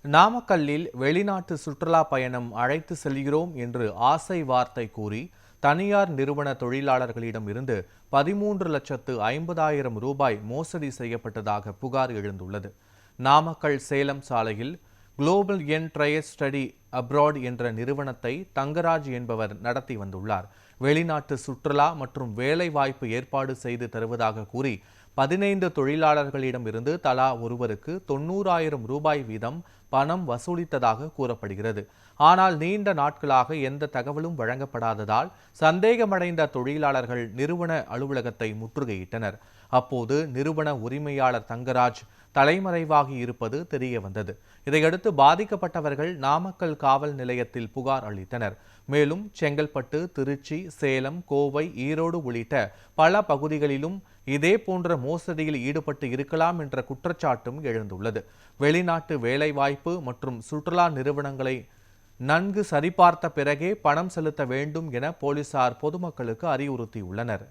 நாமக்கல்லில் வெளிநாட்டு சுற்றுலா பயணம் அழைத்து செல்கிறோம் என்று ஆசை வார்த்தை கூறி தனியார் நிறுவன தொழிலாளர்களிடம் இருந்து 13,50,000 ரூபாய் மோசடி செய்யப்பட்டதாக புகார் எழுந்துள்ளது. நாமக்கல் சேலம் சாலையில் குளோபல் என் ட்ரையர் ஸ்டடி அப்ராட் என்ற நிறுவனத்தை தங்கராஜ் என்பவர் நடத்தி வந்துள்ளார். வெளிநாட்டு சுற்றுலா மற்றும் வேலைவாய்ப்பு ஏற்பாடு செய்து தருவதாக கூறி 15 தொழிலாளர்களிடம் இருந்து தலா ஒருவருக்கு 90,000 ரூபாய் வீதம் பணம் வசூலித்ததாக கூறப்படுகிறது. ஆனால் நீண்ட நாட்களாக எந்த தகவலும் வழங்கப்படாததால் சந்தேகமடைந்த தொழிலாளர்கள் நிறுவன அலுவலகத்தை முற்றுகையிட்டனர். அப்போது நிறுவன உரிமையாளர் தங்கராஜ் தலைமறைவாகி இருப்பது தெரிய வந்தது. இதையடுத்து பாதிக்கப்பட்டவர்கள் நாமக்கல் காவல் நிலையத்தில் புகார் அளித்தனர். மேலும் செங்கல்பட்டு, திருச்சி, சேலம், கோவை, ஈரோடு உள்ளிட்ட பல பகுதிகளிலும் இதே போன்ற மோசடியில் ஈடுபட்டு இருக்கலாம் என்ற குற்றச்சாட்டும் எழுந்துள்ளது. வெளிநாட்டு வேலைவாய்ப்பு மற்றும் சுற்றுலா நிறுவனங்களை நன்கு சரிபார்த்த பிறகே பணம் செலுத்த வேண்டும் என போலீசார் பொதுமக்களுக்கு அறிவுறுத்தியுள்ளனர்.